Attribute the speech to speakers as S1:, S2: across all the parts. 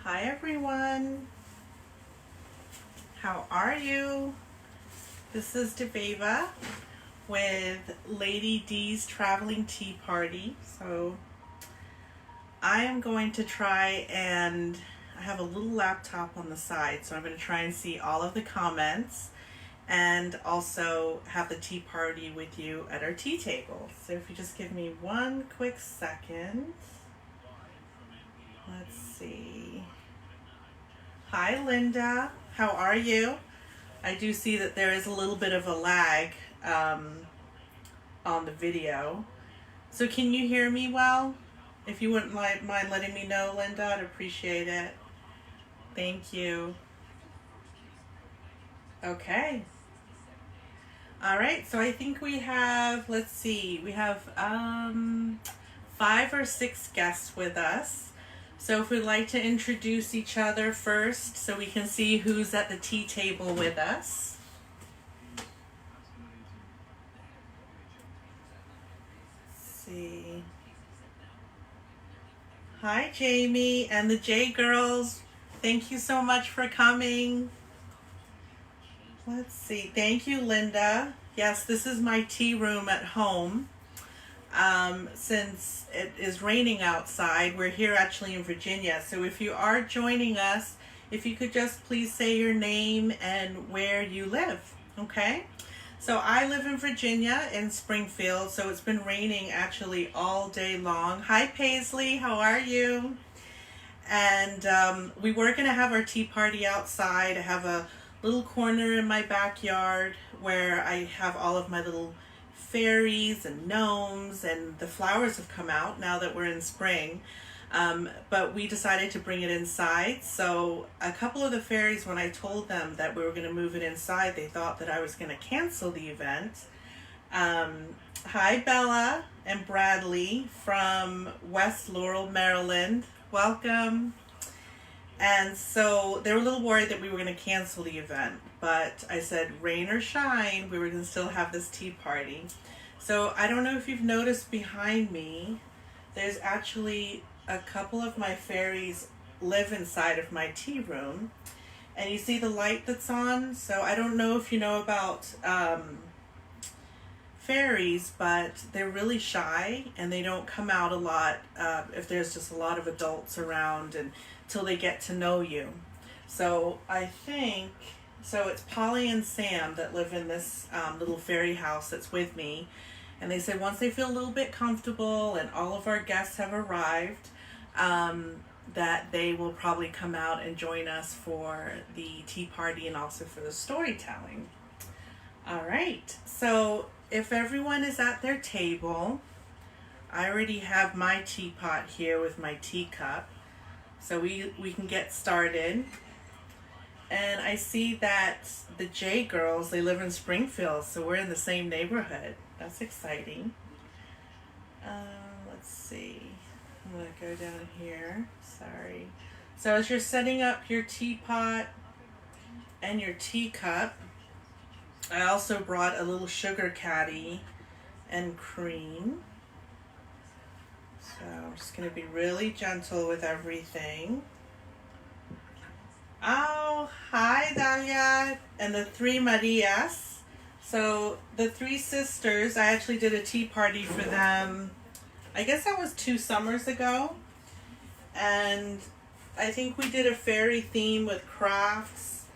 S1: Hi everyone, how are you? This is Deveva with Lady D's Traveling Tea Party. So I am going to try and I have a little laptop on the side, so I'm going to try and see all of the comments and also have the tea party with you at our tea table. So if you just give me one quick second. Let's see. Hi Linda, how are you? I do see that there is a little bit of a lag on the video. So can you hear me well? If you wouldn't mind letting me know, Linda, I'd appreciate it. Thank you. Okay. All right, so I think we have, let's see, we have 5 or 6 guests with us. So if we'd like to introduce each other first so we can see who's at the tea table with us. Let's see. Hi Jamie and the J girls. Thank you so much for coming. Let's see. Thank you, Linda. Yes, this is my tea room at home. Since it is raining outside, we're here actually in Virginia. So if you are joining us, if you could just please say your name and where you live, okay? So I live in Virginia in Springfield, so it's been raining actually all day long. Hi Paisley, how are you? And we were going to have our tea party outside. I have a little corner in my backyard where I have all of my little fairies and gnomes, and the flowers have come out now that we're in spring, but we decided to bring it inside. So a couple of the fairies, when I told them that we were going to move it inside, they thought that I was going to cancel the event. Hi Bella and Bradley from West Laurel, Maryland. Welcome. And so they were a little worried that we were going to cancel the event, but I said rain or shine, we were going to still have this tea party. So I don't know if you've noticed behind me, there's actually a couple of my fairies live inside of my tea room, and you see the light that's on. So I don't know if you know about fairies, but they're really shy and they don't come out a lot if there's just a lot of adults around and till they get to know you. So I think, so it's Polly and Sam that live in this little fairy house that's with me. And they said once they feel a little bit comfortable and all of our guests have arrived, that they will probably come out and join us for the tea party and also for the storytelling. All right, so if everyone is at their table, I already have my teapot here with my teacup. So we can get started. And I see that the J girls, they live in Springfield, so we're in the same neighborhood. That's exciting. Let's see. I'm going to go down here. Sorry. So as you're setting up your teapot and your teacup, I also brought a little sugar caddy and cream. So I'm just going to be really gentle with everything. Oh, hi Dalia and the 3 Marias. So the 3 sisters, I actually did a tea party for them, I guess that was 2 summers ago. And I think we did a fairy theme with crafts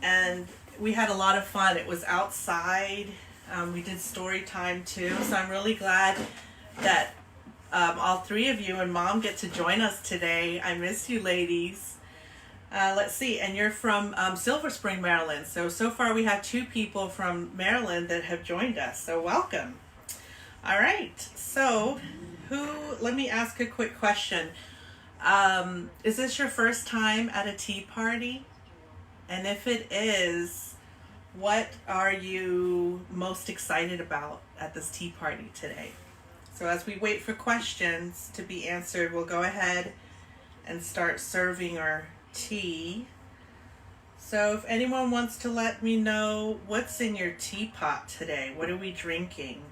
S1: and we had a lot of fun. It was outside. We did story time too. So I'm really glad that all 3 of you and Mom get to join us today. I miss you ladies. Let's see, and you're from Silver Spring, Maryland. So far we have 2 people from Maryland that have joined us. So welcome. All right, so let me ask a quick question. Is this your first time at a tea party? And if it is, what are you most excited about at this tea party today? So as we wait for questions to be answered, we'll go ahead and start serving our tea. So if anyone wants to let me know what's in your teapot today, what are we drinking?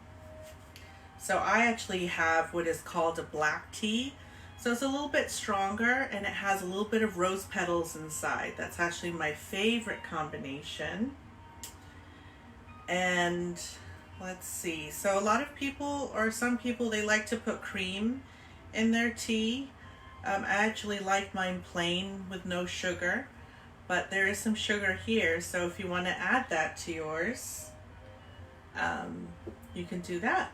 S1: So I actually have what is called a black tea. So it's a little bit stronger and it has a little bit of rose petals inside. That's actually my favorite combination. And let's see. So a lot of people, or some people, they like to put cream in their tea. I actually like mine plain with no sugar, but there is some sugar here. So if you want to add that to yours, you can do that.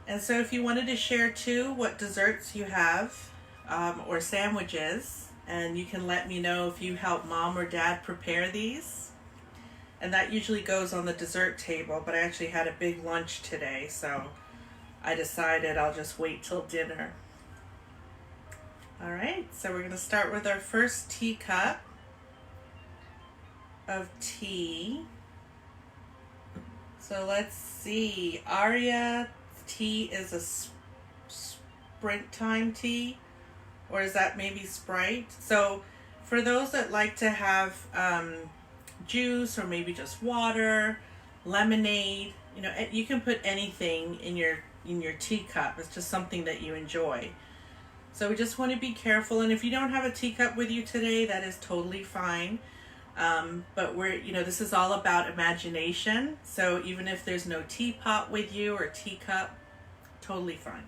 S1: And so if you wanted to share too what desserts you have or sandwiches, and you can let me know if you help mom or dad prepare these. And that usually goes on the dessert table, but I actually had a big lunch today, so I decided I'll just wait till dinner. All right, so we're going to start with our first teacup of tea. So let's see, Aria tea is a springtime tea, or is that maybe Sprite? So for those that like to have juice or maybe just water, lemonade, you know, you can put anything in your teacup. It's just something that you enjoy. So we just want to be careful, and if you don't have a teacup with you today, that is totally fine. But this is all about imagination. So even if there's no teapot with you or teacup, totally fine.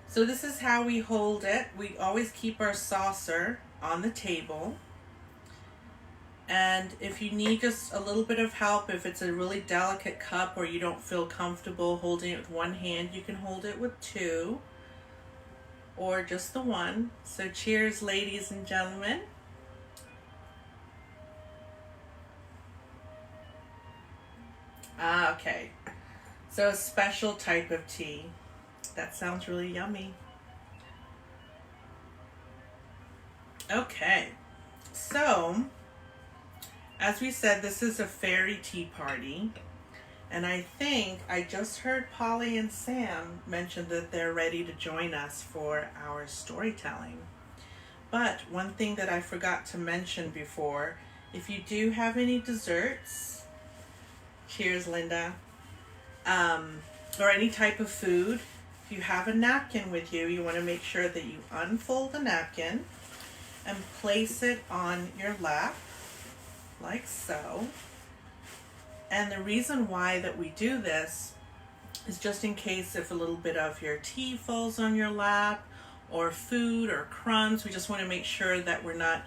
S1: So this is how we hold it. We always keep our saucer on the table. And if you need just a little bit of help, if it's a really delicate cup or you don't feel comfortable holding it with one hand, you can hold it with two or just the one. So cheers, ladies and gentlemen. Okay. So a special type of tea. That sounds really yummy. Okay. So, as we said, this is a fairy tea party. And I think I just heard Polly and Sam mention that they're ready to join us for our storytelling. But one thing that I forgot to mention before, if you do have any desserts, cheers, Linda, or any type of food, if you have a napkin with you, you want to make sure that you unfold the napkin and place it on your lap, like so. And the reason why that we do this is just in case if a little bit of your tea falls on your lap, or food or crumbs. We just want to make sure that we're not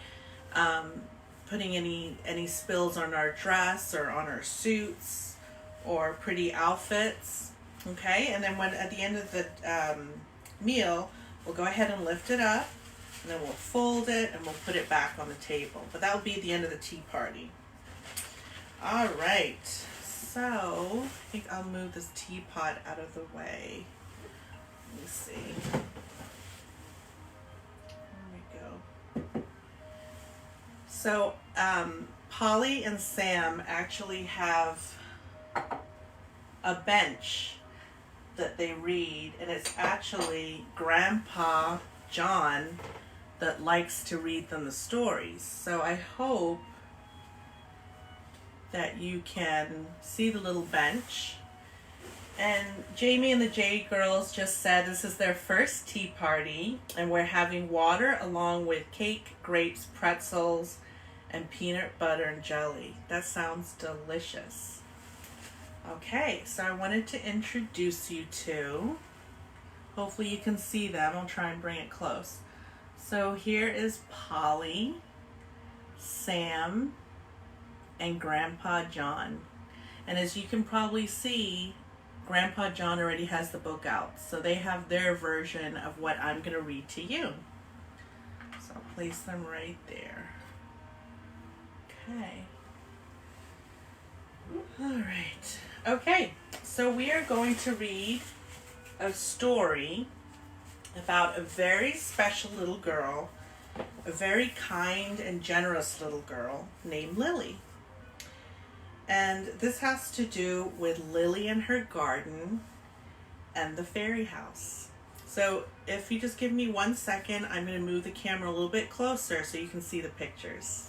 S1: putting any spills on our dress or on our suits or pretty outfits. Okay, and then at the end of the meal, we'll go ahead and lift it up, and then we'll fold it and we'll put it back on the table. But that will be the end of the tea party. All right, so I think I'll move this teapot out of the way. Let me see. There we go. So Polly and Sam actually have a bench that they read, and it's actually Grandpa John that likes to read them the stories. So I hope that you can see the little bench. And Jamie and the J girls just said this is their first tea party, and we're having water along with cake, grapes, pretzels, and peanut butter and jelly. That sounds delicious. Okay, so I wanted to introduce you to, hopefully you can see them. I'll try and bring it close. So here is Polly, Sam, and Grandpa John. And as you can probably see, Grandpa John already has the book out. So they have their version of what I'm going to read to you. So I'll place them right there. Okay. All right. Okay, so we are going to read a story about a very special little girl, a very kind and generous little girl named Lily. And this has to do with Lily and her garden and the fairy house. So if you just give me 1 second, I'm going to move the camera a little bit closer so you can see the pictures.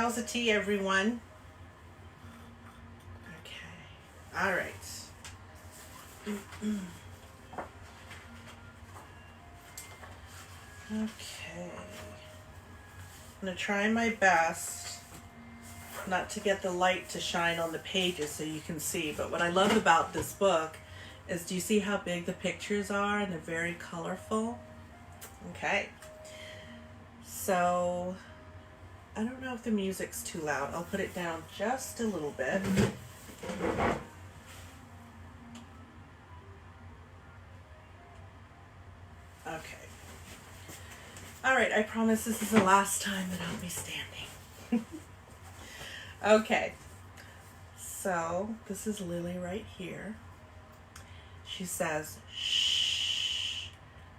S1: How's the tea, everyone? Okay. All right. Okay. I'm going to try my best not to get the light to shine on the pages so you can see. But what I love about this book is, do you see how big the pictures are? And they're very colorful. Okay. So, I don't know if the music's too loud. I'll put it down just a little bit. Okay. All right, I promise this is the last time that I'll be standing. Okay. So, this is Lily right here. She says, shh.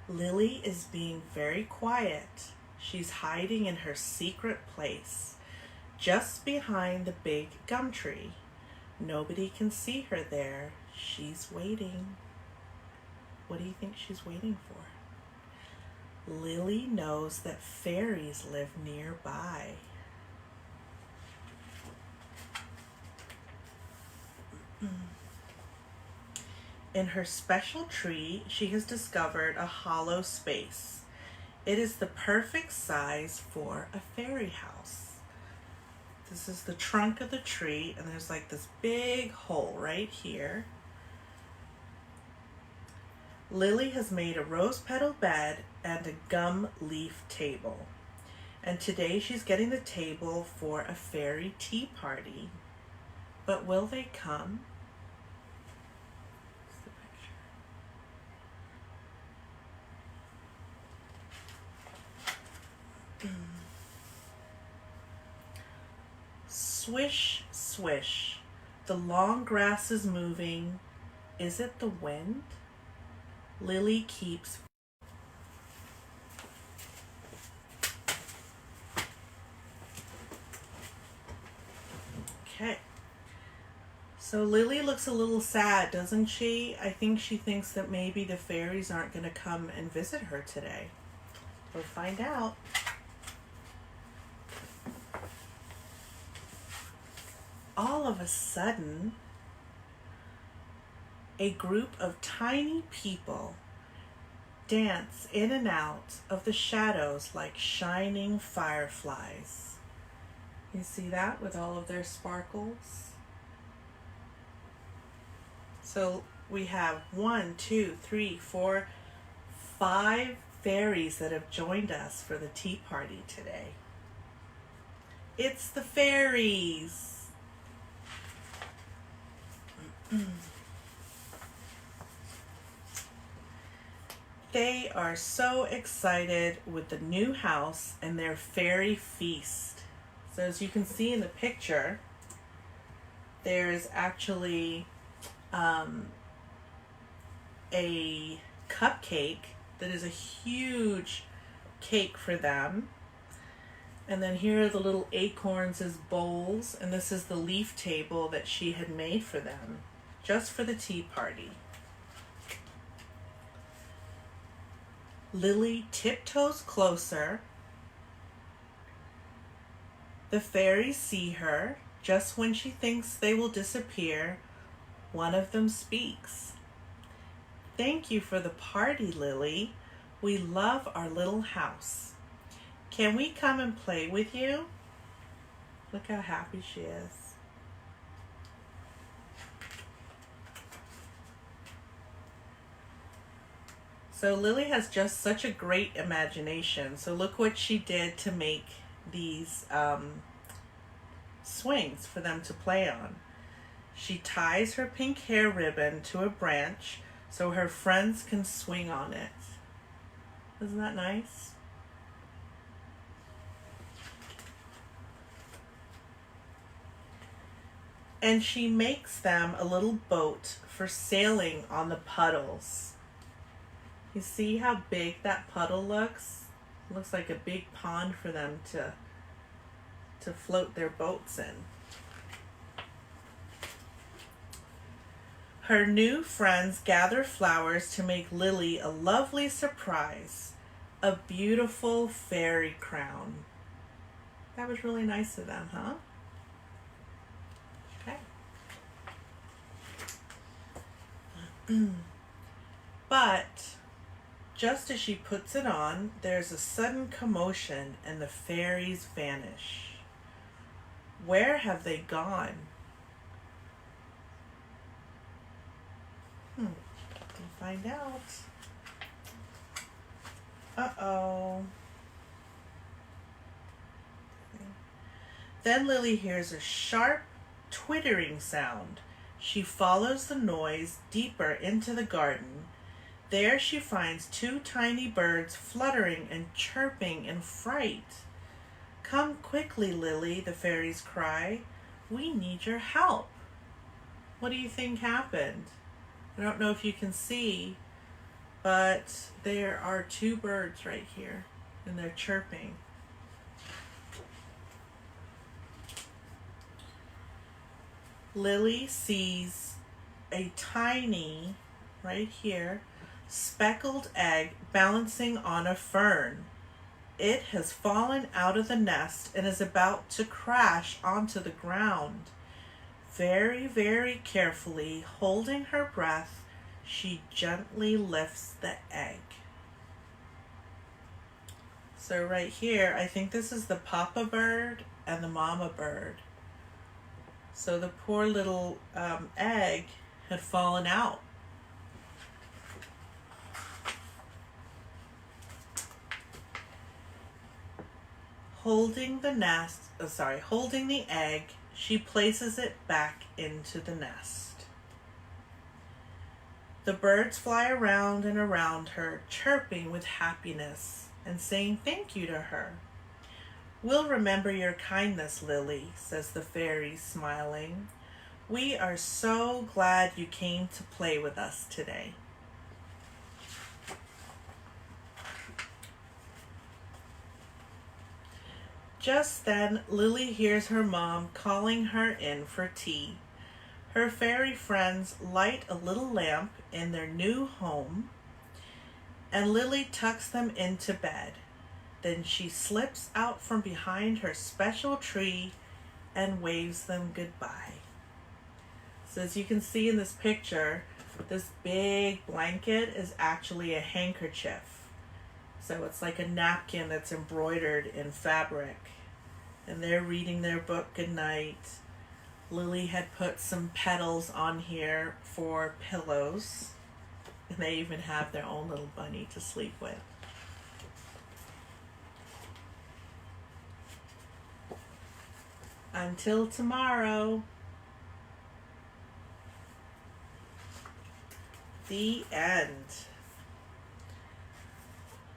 S1: Lily is being very quiet. She's hiding in her secret place, just behind the big gum tree. Nobody can see her there. She's waiting. What do you think she's waiting for? Lily knows that fairies live nearby. In her special tree, she has discovered a hollow space. It is the perfect size for a fairy house. This is the trunk of the tree, and there's like this big hole right here. Lily has made a rose petal bed and a gum leaf table. And today she's getting the table for a fairy tea party. But will they come? Swish, swish. The long grass is moving. Is it the wind? Lily keeps. Okay. So Lily looks a little sad, doesn't she? I think she thinks that maybe the fairies aren't going to come and visit her today. We'll find out. All of a sudden, a group of tiny people dance in and out of the shadows like shining fireflies. You see that with all of their sparkles? So we have 1, 2, 3, 4, 5 fairies that have joined us for the tea party today. It's the fairies. They are so excited with the new house and their fairy feast. So as you can see in the picture, there's actually a cupcake that is a huge cake for them. And then here are the little acorns as bowls, and this is the leaf table that she had made for them, just for the tea party. Lily tiptoes closer. The fairies see her. Just when she thinks they will disappear, one of them speaks. Thank you for the party, Lily. We love our little house. Can we come and play with you? Look how happy she is. So Lily has just such a great imagination. So look what she did to make these swings for them to play on. She ties her pink hair ribbon to a branch so her friends can swing on it. Isn't that nice? And she makes them a little boat for sailing on the puddles. You see how big that puddle looks? It looks like a big pond for them to float their boats in. Her new friends gather flowers to make Lily a lovely surprise, a beautiful fairy crown. That was really nice of them, huh? Okay. But just as she puts it on, there's a sudden commotion and the fairies vanish. Where have they gone? We'll find out. Uh-oh. Then Lily hears a sharp, twittering sound. She follows the noise deeper into the garden. There she finds two tiny birds fluttering and chirping in fright. Come quickly, Lily, the fairies cry. We need your help. What do you think happened? I don't know if you can see, but there are two birds right here, and they're chirping. Lily sees a tiny, right here, speckled egg balancing on a fern. It has fallen out of the nest and is about to crash onto the ground. Very, very carefully, holding her breath, she gently lifts the egg. So right here, I think this is the papa bird and the mama bird. So the poor little egg had fallen out. Holding the egg, she places it back into the nest. The birds fly around and around her, chirping with happiness and saying thank you to her. We'll remember your kindness, Lily, says the fairy, smiling. We are so glad you came to play with us today. Just then, Lily hears her mom calling her in for tea. Her fairy friends light a little lamp in their new home, and Lily tucks them into bed. Then she slips out from behind her special tree and waves them goodbye. So as you can see in this picture, this big blanket is actually a handkerchief. So it's like a napkin that's embroidered in fabric. And they're reading their book goodnight. Lily had put some petals on here for pillows. And they even have their own little bunny to sleep with. Until tomorrow. The end.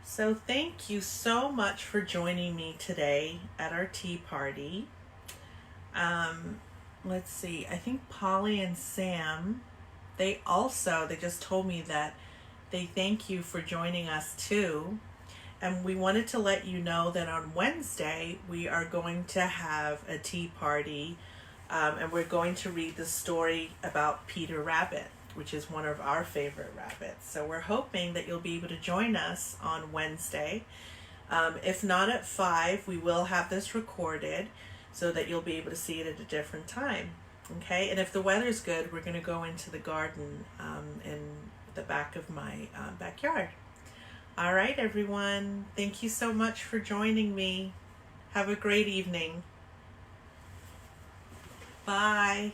S1: So thank you so much for joining me today at our tea party. Let's see, I think Polly and Sam, they just told me that they thank you for joining us too. And we wanted to let you know that on Wednesday, we are going to have a tea party, and we're going to read the story about Peter Rabbit, which is one of our favorite rabbits. So we're hoping that you'll be able to join us on Wednesday. If not at 5, we will have this recorded so that you'll be able to see it at a different time. Okay, and if the weather's good, we're going to go into the garden in the back of my backyard. All right, everyone. Thank you so much for joining me. Have a great evening. Bye.